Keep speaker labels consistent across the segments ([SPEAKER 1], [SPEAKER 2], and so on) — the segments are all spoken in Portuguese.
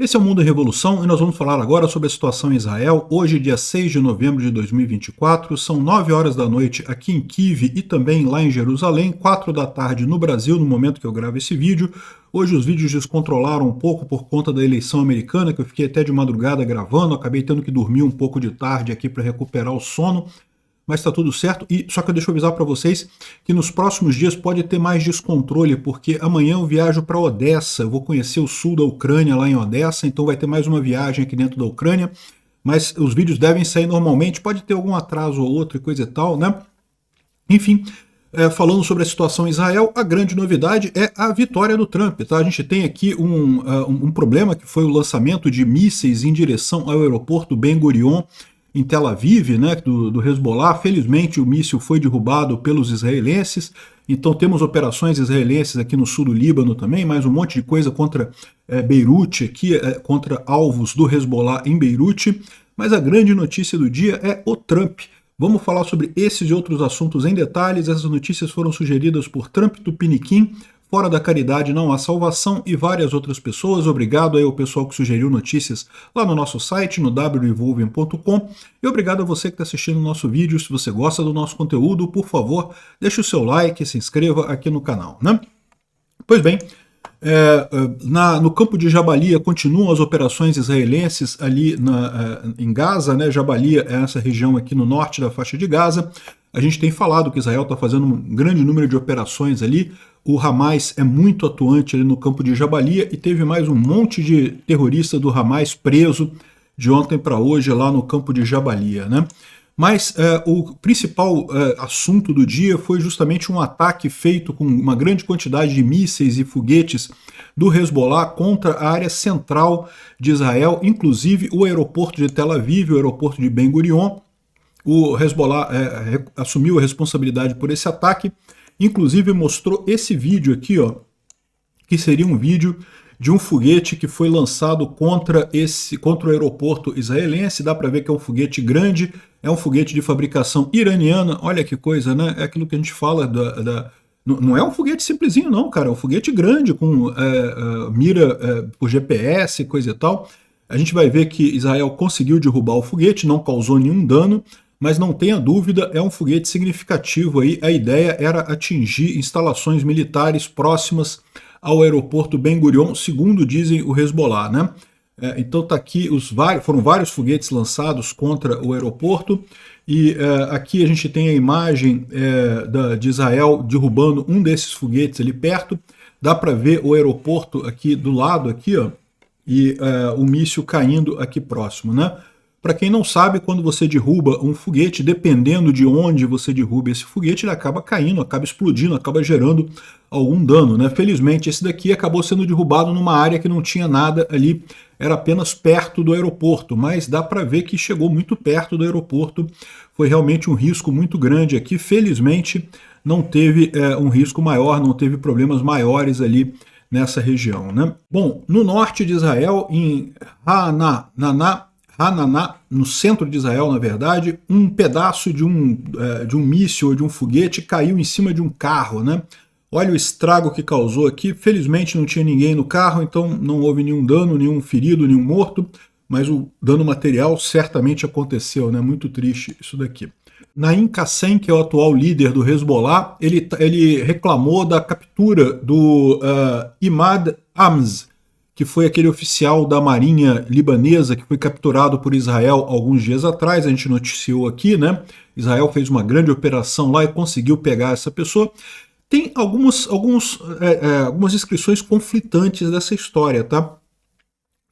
[SPEAKER 1] Esse é o Mundo em Revolução e nós vamos falar agora sobre a situação em Israel. Hoje, dia 6 de novembro de 2024, são 9 horas da noite aqui em Kiev e também lá em Jerusalém, 4 da tarde no Brasil, no momento que eu gravo esse vídeo. Hoje os vídeos descontrolaram um pouco por conta da eleição americana, que eu fiquei até de madrugada gravando, acabei tendo que dormir um pouco de tarde aqui para recuperar o sono. Mas está tudo certo. E só que eu deixo eu avisar para vocês que nos próximos dias pode ter mais descontrole, porque amanhã eu viajo para Odessa, eu vou conhecer o sul da Ucrânia lá em Odessa, então vai ter mais uma viagem aqui dentro da Ucrânia, mas os vídeos devem sair normalmente, pode ter algum atraso ou outro e coisa e tal, né? Enfim, falando sobre a situação em Israel, a grande novidade é a vitória do Trump, tá? A gente tem aqui um problema que foi o lançamento de mísseis em direção ao aeroporto Ben Gurion, em Tel Aviv, né, do Hezbollah. Felizmente o míssil foi derrubado pelos israelenses, então temos operações israelenses aqui no sul do Líbano também, mais um monte de coisa contra Beirute, aqui, contra alvos do Hezbollah em Beirute, mas a grande notícia do dia é o Trump. Vamos falar sobre esses e outros assuntos em detalhes. Essas notícias foram sugeridas por Trump Tupiniquim, Fora da Caridade Não Há Salvação e várias outras pessoas. Obrigado aí ao pessoal que sugeriu notícias lá no nosso site, no wrevolving.com. E obrigado a você que está assistindo o nosso vídeo. Se você gosta do nosso conteúdo, por favor, deixe o seu like e se inscreva aqui no canal, né? Pois bem, no campo de Jabalia continuam as operações israelenses ali em Gaza, né? Jabalia é essa região aqui no norte da faixa de Gaza. A gente tem falado que Israel está fazendo um grande número de operações ali. O Hamas é muito atuante ali no campo de Jabalia e teve mais um monte de terrorista do Hamas preso de ontem para hoje lá no campo de Jabalia, né? Mas o principal assunto do dia foi justamente um ataque feito com uma grande quantidade de mísseis e foguetes do Hezbollah contra a área central de Israel, inclusive o aeroporto de Tel Aviv, o aeroporto de Ben Gurion. O Hezbollah assumiu a responsabilidade por esse ataque, inclusive mostrou esse vídeo aqui, ó, que seria um vídeo de um foguete que foi lançado contra o aeroporto israelense. Dá para ver que é um foguete grande, é um foguete de fabricação iraniana. Olha que coisa, né? É aquilo que a gente fala não é um foguete simplesinho não, cara, é um foguete grande com mira por GPS, coisa e tal. A gente vai ver que Israel conseguiu derrubar o foguete, não causou nenhum dano, mas não tenha dúvida, é um foguete significativo aí. A ideia era atingir instalações militares próximas ao aeroporto Ben Gurion, segundo dizem o Hezbollah, né? Então tá aqui, foram vários foguetes lançados contra o aeroporto, e aqui a gente tem a imagem de Israel derrubando um desses foguetes ali perto. Dá para ver o aeroporto aqui do lado, aqui, ó, e o míssil caindo aqui próximo, né? Para quem não sabe, quando você derruba um foguete, dependendo de onde você derruba esse foguete, ele acaba caindo, acaba explodindo, acaba gerando algum dano, né? Felizmente, esse daqui acabou sendo derrubado numa área que não tinha nada ali, era apenas perto do aeroporto, mas dá para ver que chegou muito perto do aeroporto. Foi realmente um risco muito grande aqui. Felizmente, não teve um risco maior, não teve problemas maiores ali nessa região, né? Bom, no norte de Israel, em Hananá, no centro de Israel, na verdade, um pedaço de um míssil ou de um foguete caiu em cima de um carro, né? Olha o estrago que causou aqui. Felizmente não tinha ninguém no carro, então não houve nenhum dano, nenhum ferido, nenhum morto, mas o dano material certamente aconteceu, né? Muito triste isso daqui. Naim Qassem, que é o atual líder do Hezbollah, ele reclamou da captura do Imad Amz, que foi aquele oficial da marinha libanesa que foi capturado por Israel alguns dias atrás. A gente noticiou aqui, né? Israel fez uma grande operação lá e conseguiu pegar essa pessoa. Tem algumas descrições conflitantes dessa história, tá?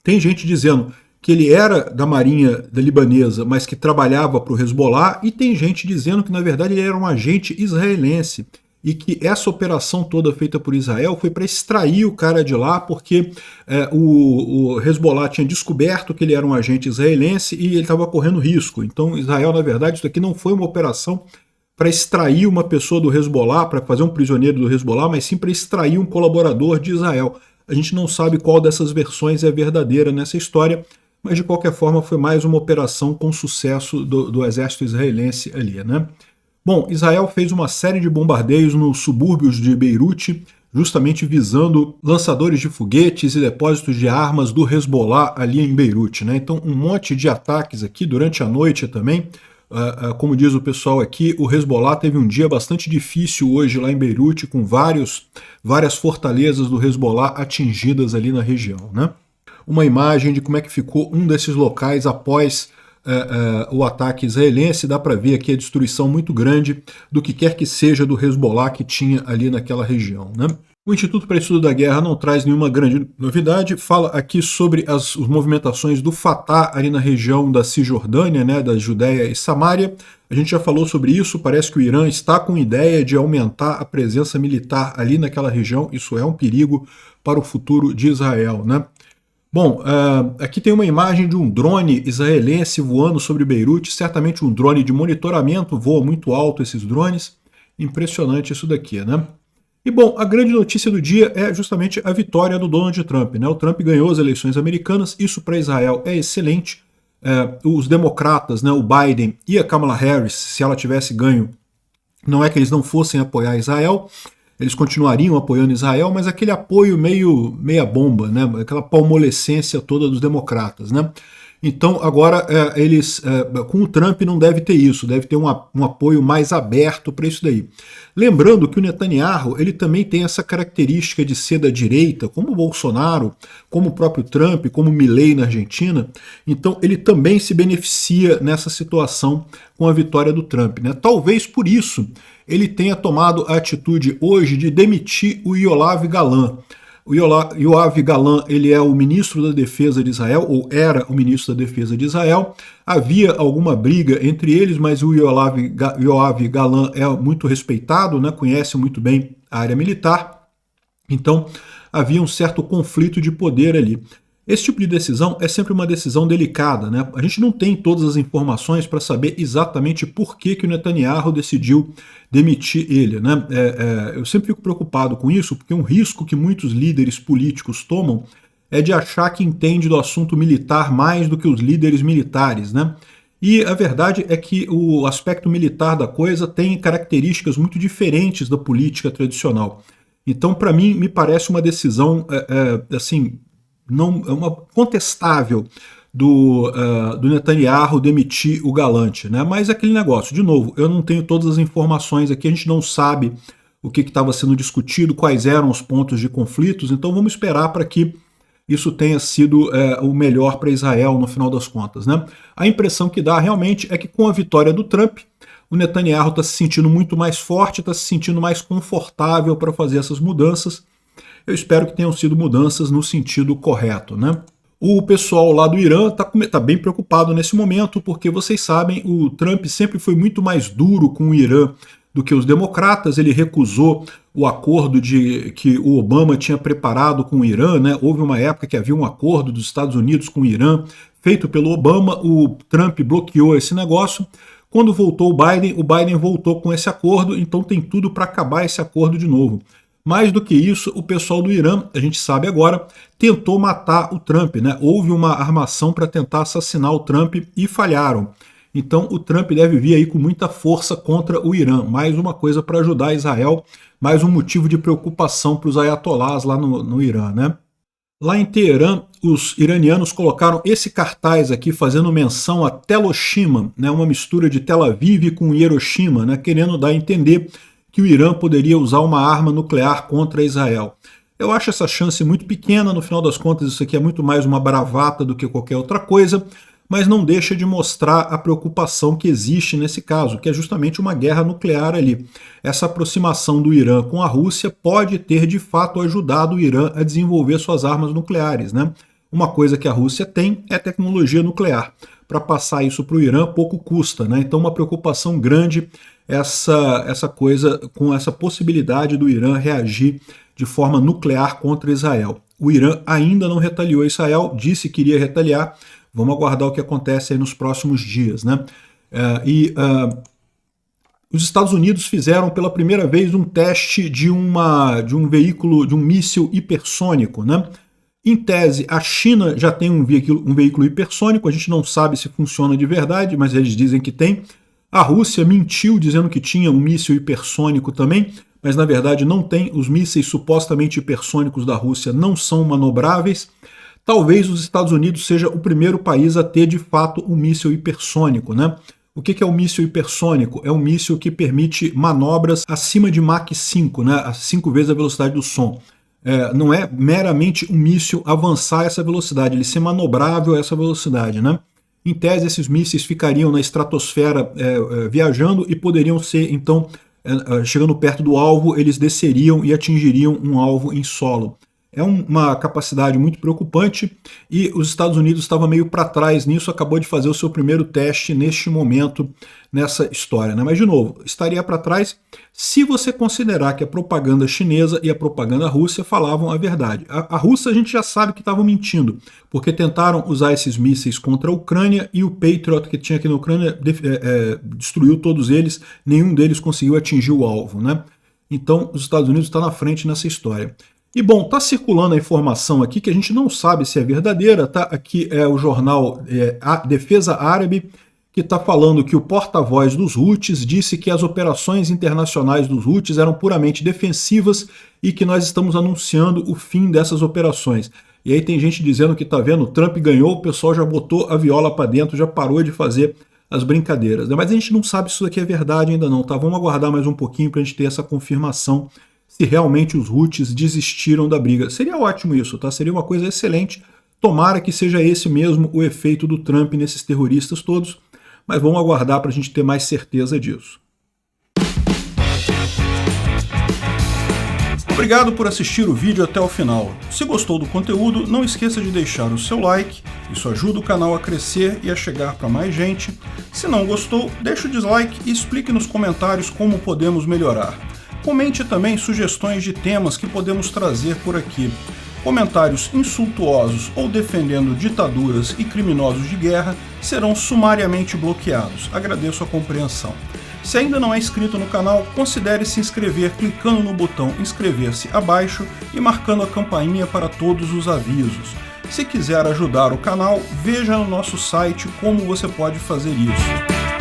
[SPEAKER 1] Tem gente dizendo que ele era da marinha libanesa, mas que trabalhava para o Hezbollah, e tem gente dizendo que, na verdade, ele era um agente israelense, e que essa operação toda feita por Israel foi para extrair o cara de lá, porque o Hezbollah tinha descoberto que ele era um agente israelense e ele estava correndo risco. Então Israel, na verdade, isso aqui não foi uma operação para extrair uma pessoa do Hezbollah, para fazer um prisioneiro do Hezbollah, mas sim para extrair um colaborador de Israel. A gente não sabe qual dessas versões é verdadeira nessa história, mas de qualquer forma foi mais uma operação com sucesso do exército israelense ali, né? Bom, Israel fez uma série de bombardeios nos subúrbios de Beirute, justamente visando lançadores de foguetes e depósitos de armas do Hezbollah ali em Beirute, né? Então, um monte de ataques aqui durante a noite também. Como diz o pessoal aqui, o Hezbollah teve um dia bastante difícil hoje lá em Beirute, com várias fortalezas do Hezbollah atingidas ali na região, né? Uma imagem de como é que ficou um desses locais após o ataque israelense. Dá para ver aqui a destruição muito grande do que quer que seja do Hezbollah que tinha ali naquela região, né? O Instituto para Estudo da Guerra não traz nenhuma grande novidade, fala aqui sobre as movimentações do Fatah ali na região da Cisjordânia, né, da Judéia e Samária. A gente já falou sobre isso, parece que o Irã está com ideia de aumentar a presença militar ali naquela região, isso é um perigo para o futuro de Israel, né? Bom, aqui tem uma imagem de um drone israelense voando sobre Beirute, certamente um drone de monitoramento, voa muito alto esses drones, impressionante isso daqui, né? E bom, a grande notícia do dia é justamente a vitória do Donald Trump, né? O Trump ganhou as eleições americanas, isso para Israel é excelente. Os democratas, né, o Biden e a Kamala Harris, se ela tivesse ganho, não é que eles não fossem apoiar Israel, eles continuariam apoiando Israel, mas aquele apoio meia bomba, né? Aquela palmolescência toda dos democratas, né? Então agora eles, com o Trump não deve ter isso, deve ter um apoio mais aberto para isso daí. Lembrando que o Netanyahu ele também tem essa característica de ser da direita, como o Bolsonaro, como o próprio Trump, como o Milei na Argentina, então ele também se beneficia nessa situação com a vitória do Trump, né? Talvez por isso ele tenha tomado a atitude hoje de demitir o Yoav Gallant. O Yoav Gallant ele é o ministro da Defesa de Israel, ou era o ministro da Defesa de Israel. Havia alguma briga entre eles, mas o Yoav Gallant é muito respeitado, né, conhece muito bem a área militar. Então havia um certo conflito de poder ali. Esse tipo de decisão é sempre uma decisão delicada, né? A gente não tem todas as informações para saber exatamente por que o Netanyahu decidiu demitir ele, né? Eu sempre fico preocupado com isso, porque um risco que muitos líderes políticos tomam é de achar que entende do assunto militar mais do que os líderes militares, né? E a verdade é que o aspecto militar da coisa tem características muito diferentes da política tradicional. Então, para mim, me parece uma decisão, assim, não é uma contestável do Netanyahu demitir o Gallant, né? Mas aquele negócio, de novo, eu não tenho todas as informações aqui, a gente não sabe o que estava sendo discutido, quais eram os pontos de conflitos, então vamos esperar para que isso tenha sido o melhor para Israel no final das contas, né? A impressão que dá realmente é que com a vitória do Trump, o Netanyahu está se sentindo muito mais forte, está se sentindo mais confortável para fazer essas mudanças. Eu espero que tenham sido mudanças no sentido correto, né? O pessoal lá do Irã está bem preocupado nesse momento, porque vocês sabem, o Trump sempre foi muito mais duro com o Irã do que os democratas. Ele recusou o acordo que o Obama tinha preparado com o Irã, né? Houve uma época que havia um acordo dos Estados Unidos com o Irã, feito pelo Obama, o Trump bloqueou esse negócio. Quando voltou o Biden voltou com esse acordo, então tem tudo para acabar esse acordo de novo. Mais do que isso, o pessoal do Irã, a gente sabe agora, tentou matar o Trump, né? Houve uma armação para tentar assassinar o Trump e falharam. Então o Trump deve vir aí com muita força contra o Irã. Mais uma coisa para ajudar Israel, mais um motivo de preocupação para os ayatolás lá no Irã, né? Lá em Teherã, os iranianos colocaram esse cartaz aqui fazendo menção a Teloshima, né? Uma mistura de Tel Aviv com Hiroshima, né? Querendo dar a entender que o Irã poderia usar uma arma nuclear contra Israel. Eu acho essa chance muito pequena, no final das contas isso aqui é muito mais uma bravata do que qualquer outra coisa, mas não deixa de mostrar a preocupação que existe nesse caso, que é justamente uma guerra nuclear ali. Essa aproximação do Irã com a Rússia pode ter de fato ajudado o Irã a desenvolver suas armas nucleares, né? Uma coisa que a Rússia tem é tecnologia nuclear. Para passar isso para o Irã pouco custa, né? Então uma preocupação grande essa coisa com essa possibilidade do Irã reagir de forma nuclear contra Israel. O Irã ainda não retaliou Israel, disse que iria retaliar. Vamos aguardar o que acontece aí nos próximos dias, né? Os Estados Unidos fizeram pela primeira vez um teste de um veículo, de um míssil hipersônico, né? Em tese, a China já tem um veículo hipersônico, a gente não sabe se funciona de verdade, mas eles dizem que tem. A Rússia mentiu dizendo que tinha um míssil hipersônico também, mas na verdade não tem. Os mísseis supostamente hipersônicos da Rússia não são manobráveis. Talvez os Estados Unidos seja o primeiro país a ter de fato um míssil hipersônico, né? O que é o míssil hipersônico? É um míssil que permite manobras acima de Mach 5, né? A 5 vezes a velocidade do som. Não é meramente um míssil avançar essa velocidade, ele ser manobrável a essa velocidade, né? Em tese, esses mísseis ficariam na estratosfera viajando e poderiam ser, então, chegando perto do alvo, eles desceriam e atingiriam um alvo em solo. É uma capacidade muito preocupante e os Estados Unidos estavam meio para trás nisso, acabou de fazer o seu primeiro teste neste momento, nessa história, né? Mas, de novo, estaria para trás se você considerar que a propaganda chinesa e a propaganda russa falavam a verdade. A Rússia a gente já sabe que estavam mentindo, porque tentaram usar esses mísseis contra a Ucrânia e o Patriot que tinha aqui na Ucrânia destruiu todos eles, nenhum deles conseguiu atingir o alvo, né? Então, os Estados Unidos estão na frente nessa história. E bom, está circulando a informação aqui que a gente não sabe se é verdadeira, tá? Aqui é o jornal a Defesa Árabe, que está falando que o porta-voz dos Houthis disse que as operações internacionais dos Houthis eram puramente defensivas e que nós estamos anunciando o fim dessas operações. E aí tem gente dizendo que tá vendo, o Trump ganhou, o pessoal já botou a viola para dentro, já parou de fazer as brincadeiras, né? Mas a gente não sabe se isso aqui é verdade ainda não, tá? Vamos aguardar mais um pouquinho para a gente ter essa confirmação se realmente os Houthis desistiram da briga. Seria ótimo isso, tá? Seria uma coisa excelente. Tomara que seja esse mesmo o efeito do Trump nesses terroristas todos, mas vamos aguardar para a gente ter mais certeza disso. Obrigado por assistir o vídeo até o final. Se gostou do conteúdo, não esqueça de deixar o seu like, isso ajuda o canal a crescer e a chegar para mais gente. Se não gostou, deixe o dislike e explique nos comentários como podemos melhorar. Comente também sugestões de temas que podemos trazer por aqui. Comentários insultuosos ou defendendo ditaduras e criminosos de guerra serão sumariamente bloqueados. Agradeço a compreensão. Se ainda não é inscrito no canal, considere se inscrever clicando no botão inscrever-se abaixo e marcando a campainha para todos os avisos. Se quiser ajudar o canal, veja no nosso site como você pode fazer isso.